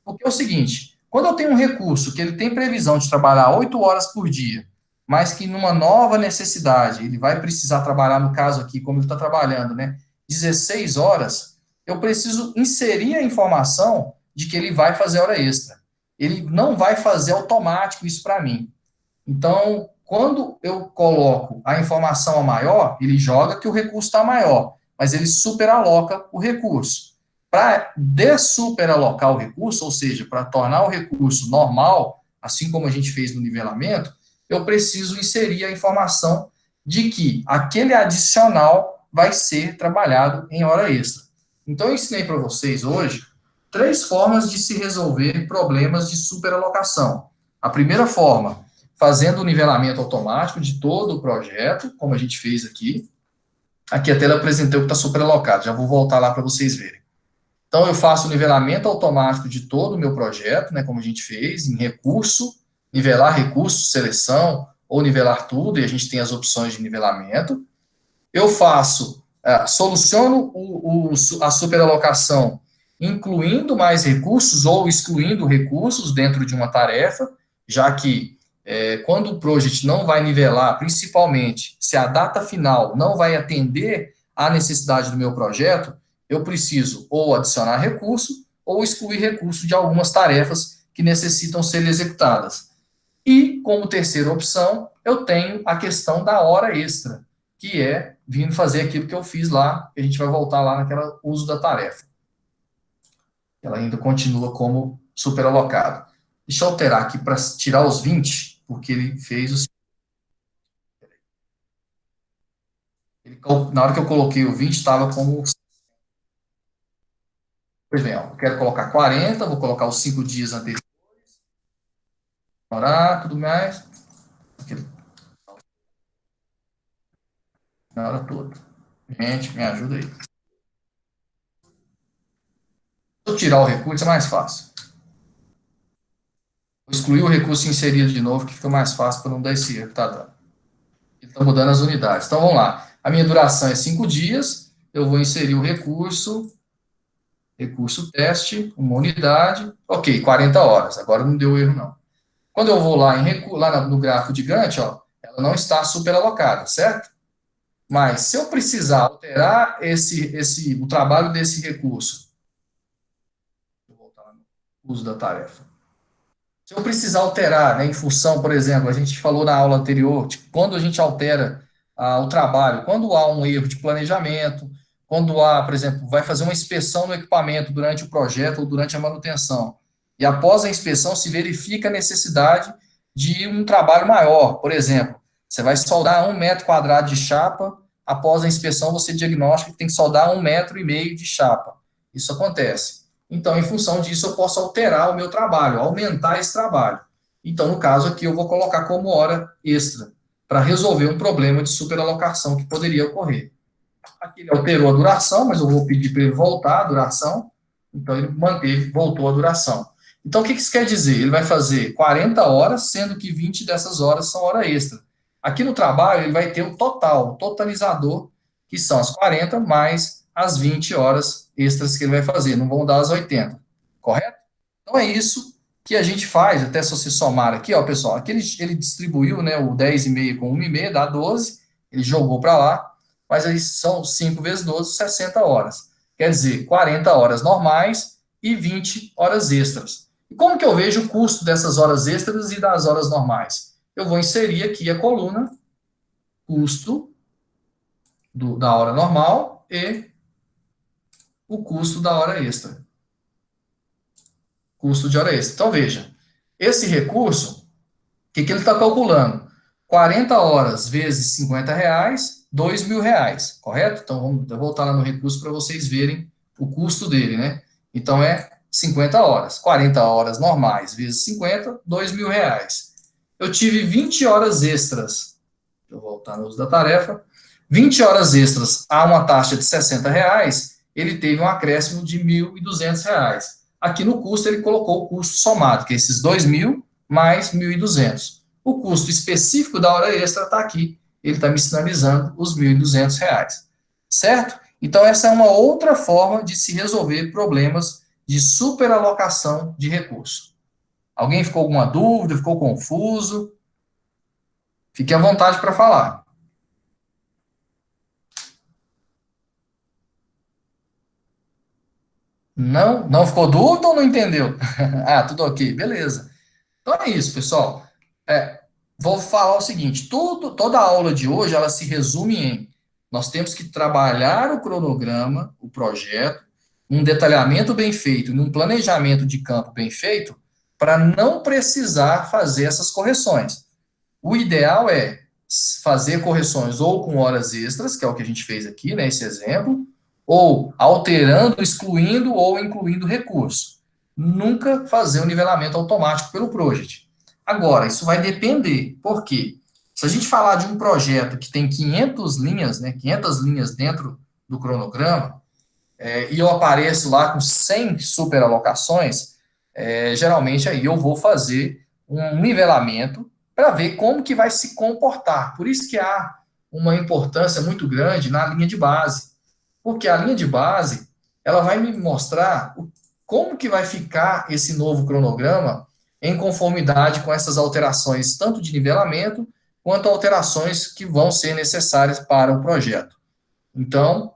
S1: Porque é o seguinte, quando eu tenho um recurso que ele tem previsão de trabalhar 8 horas por dia, mas que numa nova necessidade, ele vai precisar trabalhar, no caso aqui, como ele está trabalhando, né, 16 horas, eu preciso inserir a informação de que ele vai fazer hora extra. Ele não vai fazer automático isso para mim. Então, quando eu coloco a informação a maior, ele joga que o recurso está maior, mas ele superaloca o recurso. Para dessuperalocar o recurso, ou seja, para tornar o recurso normal, assim como a gente fez no nivelamento, eu preciso inserir a informação de que aquele adicional vai ser trabalhado em hora extra. Então, eu ensinei para vocês hoje 3 formas de se resolver problemas de superalocação. A primeira forma, fazendo o nivelamento automático de todo o projeto, como a gente fez aqui. Aqui até eu apresentei o que está superalocado, já vou voltar lá para vocês verem. Então, eu faço o nivelamento automático de todo o meu projeto, né, como a gente fez, em recurso, nivelar recurso, seleção, ou nivelar tudo, e a gente tem as opções de nivelamento. Eu faço, soluciono a superalocação, incluindo mais recursos ou excluindo recursos dentro de uma tarefa, já que quando o project não vai nivelar, principalmente se a data final não vai atender à necessidade do meu projeto, eu preciso ou adicionar recurso ou excluir recurso de algumas tarefas que necessitam ser executadas. E, como terceira opção, eu tenho a questão da hora extra, que é vindo fazer aquilo que eu fiz lá, que a gente vai voltar lá naquela uso da tarefa. Ela ainda continua como superalocado. Deixa eu alterar aqui para tirar os 20, porque ele fez o... na hora que eu coloquei o 20, estava como... Pois bem, ó, eu quero colocar 40, vou colocar os 5 dias anteriores. Orar, tudo mais. Na hora toda. Gente, me ajuda aí. Se eu tirar o recurso, é mais fácil. Vou excluir o recurso e inserir de novo, que fica mais fácil para não dar esse erro que está dando. Está mudando as unidades. Então, vamos lá. A minha duração é 5 dias. Eu vou inserir o recurso teste, uma unidade. Ok, 40 horas. Agora não deu erro, não. Quando eu vou lá, lá no gráfico de Gantt, ó, ela não está superalocada, certo? Mas, se eu precisar alterar o trabalho desse recurso, vou voltar no uso da tarefa. Se eu precisar alterar, né, em função, por exemplo, a gente falou na aula anterior, tipo, quando a gente altera o trabalho, quando há um erro de planejamento, quando há, por exemplo, vai fazer uma inspeção no equipamento durante o projeto ou durante a manutenção, e após a inspeção se verifica a necessidade de um trabalho maior. Por exemplo, você vai soldar 1 metro quadrado de chapa, após a inspeção você diagnostica que tem que soldar 1,5 metro de chapa. Isso acontece. Então, em função disso, eu posso alterar o meu trabalho, aumentar esse trabalho. Então, no caso aqui, eu vou colocar como hora extra, para resolver um problema de superalocação que poderia ocorrer. Aqui ele alterou a duração, mas eu vou pedir para ele voltar a duração. Então, ele voltou a duração. Então, o que isso quer dizer? Ele vai fazer 40 horas, sendo que 20 dessas horas são hora extra. Aqui no trabalho, ele vai ter o total, o totalizador, que são as 40 mais as 20 horas extras que ele vai fazer, não vão dar as 80, correto? Então, é isso que a gente faz, até se você somar aqui, ó, pessoal, aqui ele distribuiu, né, o 10,5 com 1,5, dá 12, ele jogou para lá, mas aí são 5 vezes 12, 60 horas. Quer dizer, 40 horas normais e 20 horas extras. E como que eu vejo o custo dessas horas extras e das horas normais? Eu vou inserir aqui a coluna custo da hora normal e o custo da hora extra. Custo de hora extra. Então, veja, esse recurso, o que ele está calculando? 40 horas vezes 50 reais, R$2.000, correto? Então, vamos voltar lá no recurso para vocês verem o custo dele, né? Então, é 50 horas. 40 horas normais vezes 50, R$2.000. Eu tive 20 horas extras. Deixa eu voltar no uso da tarefa. 20 horas extras a uma taxa de R$60, ele teve um acréscimo de R$1.200. Aqui no custo ele colocou o custo somado, que é esses 2.000 mais 1.200. O custo específico da hora extra está aqui, ele está me sinalizando os R$ 1.200, certo? Então essa é uma outra forma de se resolver problemas de superalocação de recurso. Alguém ficou com alguma dúvida, ficou confuso? Fique à vontade para falar. Não? Não ficou dúvida ou não entendeu? Ah, tudo ok, beleza. Então é isso, pessoal. É, vou falar o seguinte: toda a aula de hoje ela se resume em nós temos que trabalhar o cronograma, o projeto, um detalhamento bem feito, um planejamento de campo bem feito, para não precisar fazer essas correções. O ideal é fazer correções ou com horas extras, que é o que a gente fez aqui, né, esse exemplo, ou alterando, excluindo ou incluindo recurso. Nunca fazer um nivelamento automático pelo project. Agora, isso vai depender. Por quê? Se a gente falar de um projeto que tem 500 linhas, né, 500 linhas dentro do cronograma, e eu apareço lá com 100 superalocações, geralmente aí eu vou fazer um nivelamento para ver como que vai se comportar. Por isso que há uma importância muito grande na linha de base, porque a linha de base ela vai me mostrar como que vai ficar esse novo cronograma em conformidade com essas alterações, tanto de nivelamento quanto alterações que vão ser necessárias para o projeto. Então,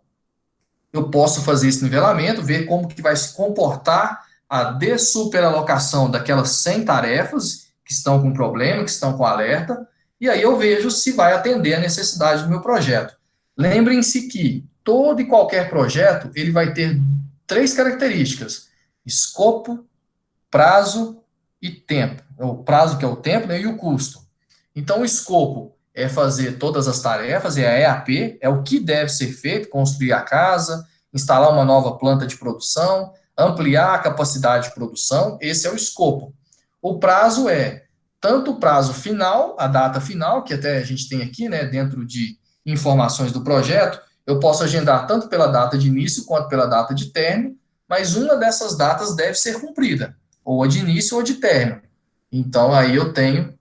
S1: eu posso fazer esse nivelamento, ver como que vai se comportar a dessuperalocação daquelas 100 tarefas que estão com problema, que estão com alerta, e aí eu vejo se vai atender a necessidade do meu projeto. Lembrem-se que todo e qualquer projeto, ele vai ter 3 características: escopo, prazo e tempo. O prazo, que é o tempo, né, e o custo. Então, o escopo é fazer todas as tarefas, é a EAP, é o que deve ser feito: construir a casa, instalar uma nova planta de produção, ampliar a capacidade de produção. Esse é o escopo. O prazo é tanto o prazo final, a data final, que até a gente tem aqui, né, dentro de informações do projeto, eu posso agendar tanto pela data de início quanto pela data de término, mas uma dessas datas deve ser cumprida, ou a de início ou a de término. Então, aí eu tenho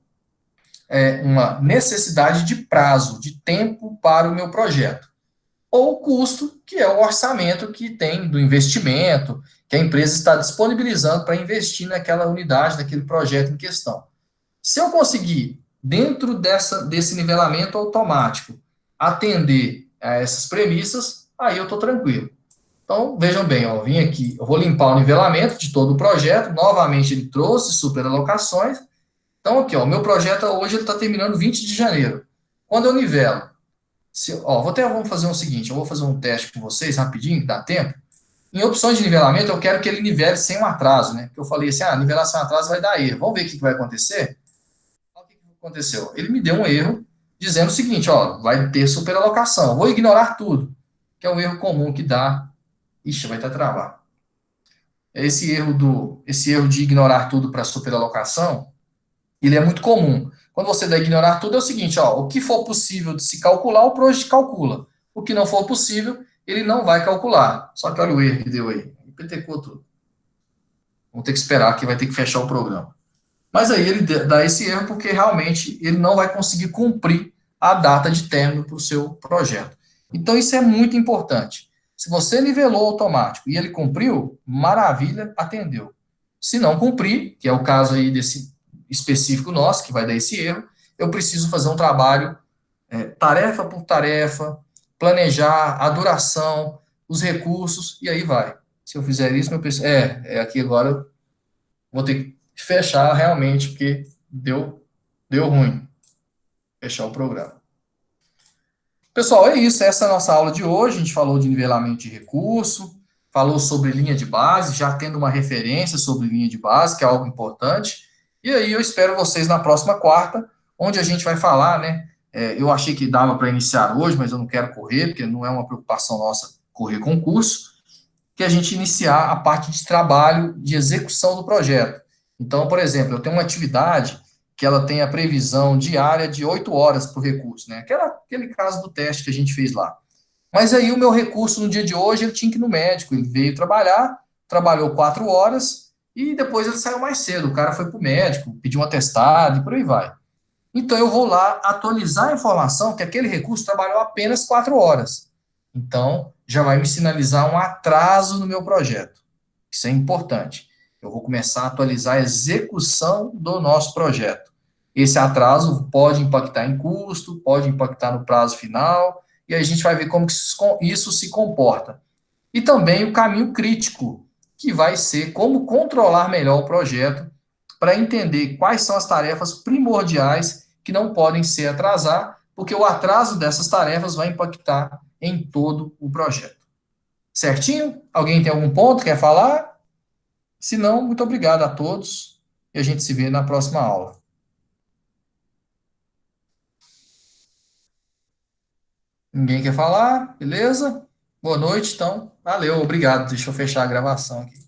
S1: uma necessidade de prazo, de tempo para o meu projeto. Ou o custo, que é o orçamento que tem do investimento, que a empresa está disponibilizando para investir naquela unidade, naquele projeto em questão. Se eu conseguir, dentro desse nivelamento automático, atender a essas premissas, aí eu estou tranquilo. Então, vejam bem, ó, eu vim aqui, eu vou limpar o nivelamento de todo o projeto, novamente ele trouxe superalocações. Então, aqui, ó, o meu projeto hoje está terminando 20 de janeiro. Quando eu nivelo, vamos fazer o seguinte, eu vou fazer um teste com vocês rapidinho, que dá tempo. Em opções de nivelamento, eu quero que ele nivele sem um atraso, né? Porque eu falei assim, nivelar sem atraso vai dar erro. Vamos ver o que vai acontecer? O que aconteceu? Ele me deu um erro dizendo o seguinte, ó, vai ter superalocação. Vou ignorar tudo, que é um erro comum que dá. Ixi, vai estar travado. Esse erro de ignorar tudo para superalocação, ele é muito comum. Quando você dá ignorar tudo, é o seguinte, ó, o que for possível de se calcular, o project calcula. O que não for possível, ele não vai calcular. Só que olha o erro que deu aí. Petecou tudo. Vamos ter que esperar que vai ter que fechar o programa. Mas aí ele dá esse erro porque realmente ele não vai conseguir cumprir a data de término para o seu projeto. Então isso é muito importante. Se você nivelou automático e ele cumpriu, maravilha, atendeu. Se não cumprir, que é o caso aí desse específico nosso, que vai dar esse erro, eu preciso fazer um trabalho tarefa por tarefa, planejar a duração, os recursos, e aí vai. Se eu fizer isso, meu pessoal, aqui agora vou ter que fechar realmente, porque deu ruim. Fechar o programa. Pessoal, é isso. Essa é a nossa aula de hoje. A gente falou de nivelamento de recurso, falou sobre linha de base, já tendo uma referência sobre linha de base, que é algo importante. E aí eu espero vocês na próxima quarta, onde a gente vai falar, né? Eu achei que dava para iniciar hoje, mas eu não quero correr, porque não é uma preocupação nossa correr concurso, que a gente iniciar a parte de trabalho, de execução do projeto. Então, por exemplo, eu tenho uma atividade que ela tem a previsão diária de 8 horas por recurso, né? Aquele caso do teste que a gente fez lá. Mas aí o meu recurso no dia de hoje, ele tinha que ir no médico, ele veio trabalhar, trabalhou 4 horas e depois ele saiu mais cedo. O cara foi para o médico, pediu um atestado e por aí vai. Então eu vou lá atualizar a informação que aquele recurso trabalhou apenas 4 horas. Então já vai me sinalizar um atraso no meu projeto. Isso é importante. Eu vou começar a atualizar a execução do nosso projeto. Esse atraso pode impactar em custo, pode impactar no prazo final, e aí a gente vai ver como que isso se comporta. E também o caminho crítico, que vai ser como controlar melhor o projeto para entender quais são as tarefas primordiais que não podem se atrasar, porque o atraso dessas tarefas vai impactar em todo o projeto. Certinho? Alguém tem algum ponto? Quer falar? Se não, muito obrigado a todos e a gente se vê na próxima aula. Ninguém quer falar? Beleza? Boa noite, então. Valeu, obrigado. Deixa eu fechar a gravação aqui.